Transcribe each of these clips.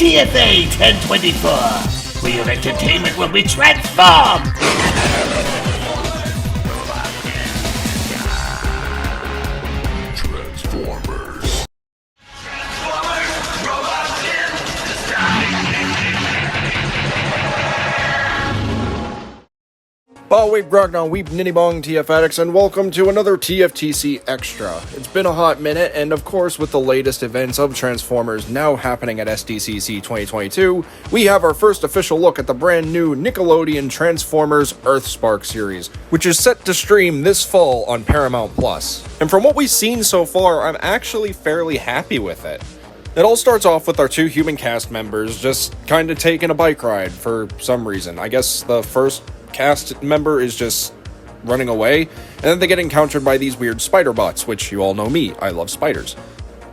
TFA 1024, where your entertainment will be transformed! Weep Grognon, Weep Ninnybong TF Addicts, and welcome to another TFTC Extra. It's been a hot minute, and of course with the latest events of Transformers now happening at SDCC 2022, we have our first official look at the brand new Nickelodeon Transformers EarthSpark series, which is set to stream this fall on Paramount+. And from what we've seen so far, I'm actually fairly happy with it. It all starts off with our two human cast members just kinda taking a bike ride for some reason. I guess the first cast member is just running away, and then they get encountered by these weird spider bots, which you all know me, I love spiders.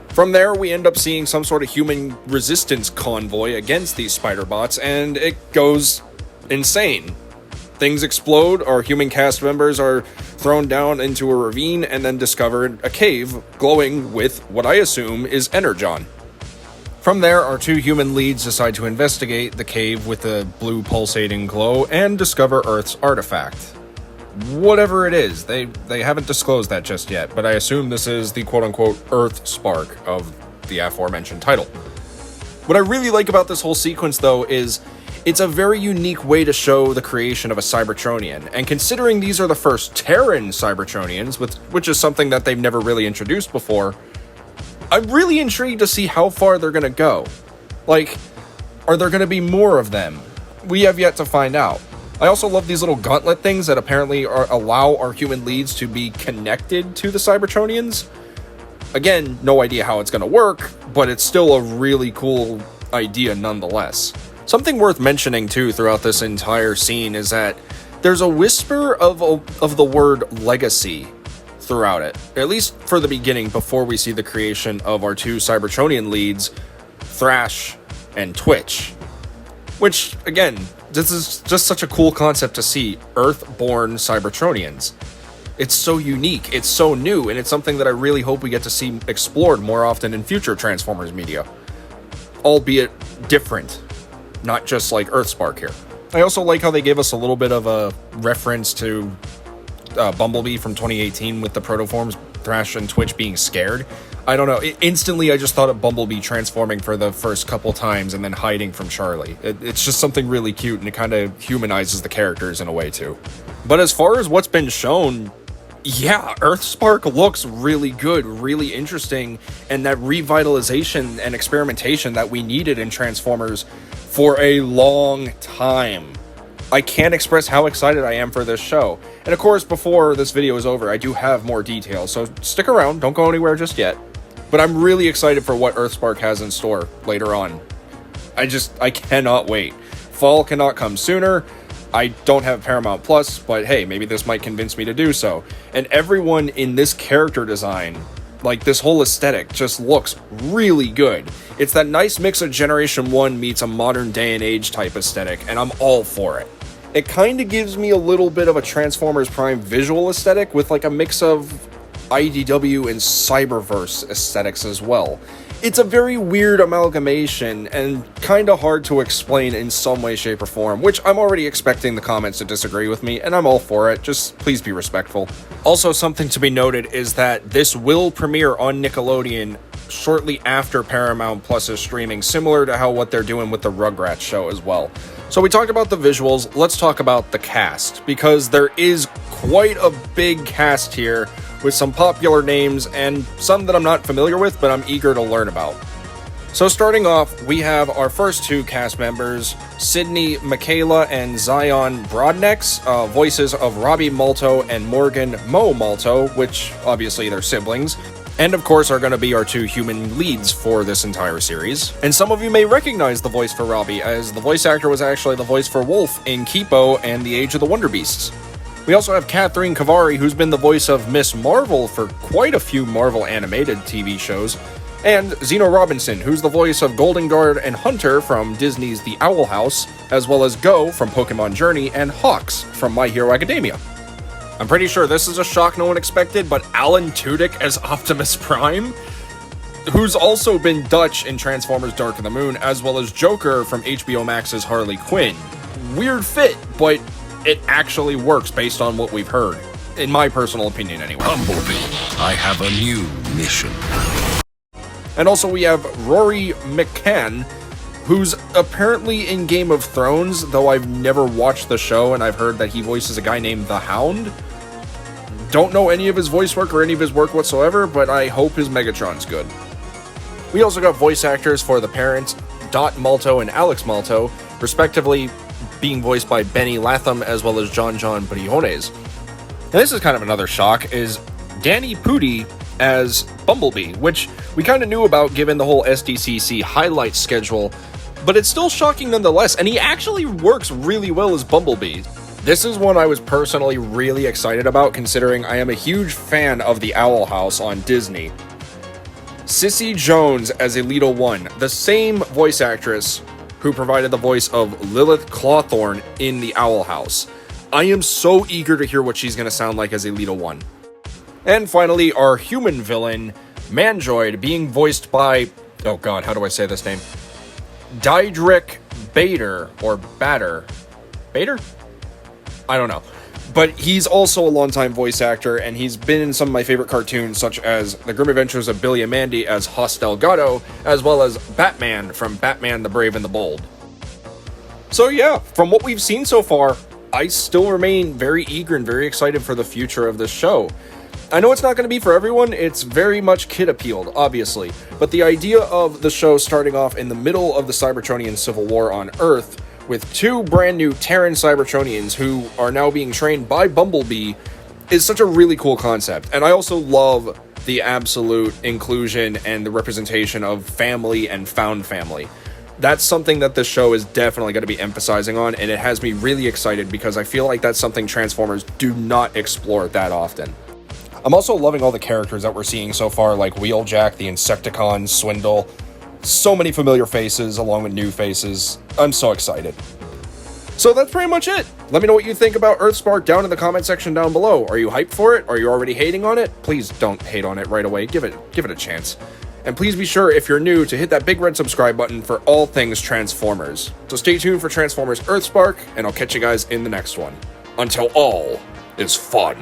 From there, we end up seeing some sort of human resistance convoy against these spider bots, and it goes insane. Things explode, our human cast members are thrown down into a ravine, and then discover a cave glowing with what I assume is energon. From there, our two human leads decide to investigate the cave with the blue pulsating glow and discover Earth's artifact. Whatever it is, they haven't disclosed that just yet, but I assume this is the quote-unquote EarthSpark of the aforementioned title. What I really like about this whole sequence, though, is it's a very unique way to show the creation of a Cybertronian, and considering these are the first Terran Cybertronians, which is something that they've never really introduced before, I'm really intrigued to see how far they're gonna go. Like, are there gonna be more of them? We have yet to find out. I also love these little gauntlet things that apparently allow our human leads to be connected to the Cybertronians. Again, no idea how it's gonna work, but it's still a really cool idea nonetheless. Something worth mentioning too throughout this entire scene is that there's a whisper of the word legacy throughout it, at least for the beginning, before we see the creation of our two Cybertronian leads, Thrash and Twitch. Which, again, this is just such a cool concept to see, Earth-born Cybertronians. It's so unique, it's so new, and it's something that I really hope we get to see explored more often in future Transformers media. Albeit different, not just like EarthSpark here. I also like how they gave us a little bit of a reference to Bumblebee from 2018 with the protoforms, Thrash and Twitch being scared. I don't know, instantly I just thought of Bumblebee transforming for the first couple times and then hiding from Charlie. It's just something really cute, and it kind of humanizes the characters in a way too. But as far as what's been shown, yeah, EarthSpark looks really good, really interesting, and that revitalization and experimentation that we needed in Transformers for a long time. I can't express how excited I am for this show. And of course, before this video is over, I do have more details, so stick around, don't go anywhere just yet. But I'm really excited for what EarthSpark has in store later on. I cannot wait. Fall cannot come sooner. I don't have Paramount Plus, but hey, maybe this might convince me to do so. And everyone in this character design, like this whole aesthetic, just looks really good. It's that nice mix of Generation 1 meets a modern day and age type aesthetic, and I'm all for it. It kind of gives me a little bit of a Transformers Prime visual aesthetic with like a mix of IDW and Cyberverse aesthetics as well. It's a very weird amalgamation and kind of hard to explain in some way, shape, or form, which I'm already expecting the comments to disagree with me, and I'm all for it, just please be respectful. Also, something to be noted is that this will premiere on Nickelodeon shortly after Paramount Plus is streaming, similar to what they're doing with the Rugrats show as well. So we talked about the visuals, let's talk about the cast, because there is quite a big cast here with some popular names and some that I'm not familiar with, but I'm eager to learn about. So starting off, we have our first two cast members, Sydney Michaela and Zion Broadnecks, voices of Robbie Malto and Morgan Mo Malto, which obviously they're siblings, and of course are going to be our two human leads for this entire series. And some of you may recognize the voice for Robbie, as the voice actor was actually the voice for Wolf in Kipo and The Age of the Wonder Beasts. We also have Catherine Kavari, who's been the voice of Miss Marvel for quite a few Marvel animated TV shows, and Zeno Robinson, who's the voice of Golden Guard and Hunter from Disney's The Owl House, as well as Go from Pokemon Journey and Hawks from My Hero Academia. I'm pretty sure this is a shock no one expected, but Alan Tudyk as Optimus Prime? who's also been Dutch in Transformers Dark of the Moon, as well as Joker from HBO Max's Harley Quinn. Weird fit, but it actually works based on what we've heard. In my personal opinion, anyway. Bumblebee, I have a new mission. And also we have Rory McCann, who's apparently in Game of Thrones, though I've never watched the show, and I've heard that he voices a guy named The Hound. Don't know any of his voice work or any of his work whatsoever, but I hope his Megatron's good. We also got voice actors for the parents, Dot Malto and Alex Malto, respectively being voiced by Benny Latham as well as John Briones. And this is kind of another shock, is Danny Pudi as Bumblebee, which we kind of knew about given the whole SDCC highlight schedule, but it's still shocking nonetheless, and he actually works really well as Bumblebee. This is one I was personally really excited about, considering I am a huge fan of the Owl House on Disney. Cissy Jones as Elita 1, the same voice actress who provided the voice of Lilith Clawthorne in the Owl House. I am so eager to hear what she's going to sound like as Elita 1. And finally, our human villain, Mandroid, being voiced by, oh god, how do I say this name? Diedrich Bader, or Bader. Bader? I don't know. But he's also a longtime voice actor, and he's been in some of my favorite cartoons, such as The Grim Adventures of Billy and Mandy as Hoss Delgado, as well as Batman from Batman the Brave and the Bold. So yeah, from what we've seen so far, I still remain very eager and very excited for the future of this show. I know it's not going to be for everyone, it's very much kid-appealed, obviously, but the idea of the show starting off in the middle of the Cybertronian Civil War on Earth, with two brand new Terran Cybertronians who are now being trained by Bumblebee, is such a really cool concept. And I also love the absolute inclusion and the representation of family and found family. That's something that this show is definitely going to be emphasizing on, and it has me really excited because I feel like that's something Transformers do not explore that often. I'm also loving all the characters that we're seeing so far, like Wheeljack, the Insecticon, Swindle. So many familiar faces along with new faces. I'm so excited. So that's pretty much it. Let me know what you think about EarthSpark down in the comment section down below. Are you hyped for it? Are you already hating on it? Please don't hate on it right away. Give it a chance. And please be sure, if you're new, to hit that big red subscribe button for all things Transformers. So stay tuned for Transformers EarthSpark, and I'll catch you guys in the next one. Until all is fun.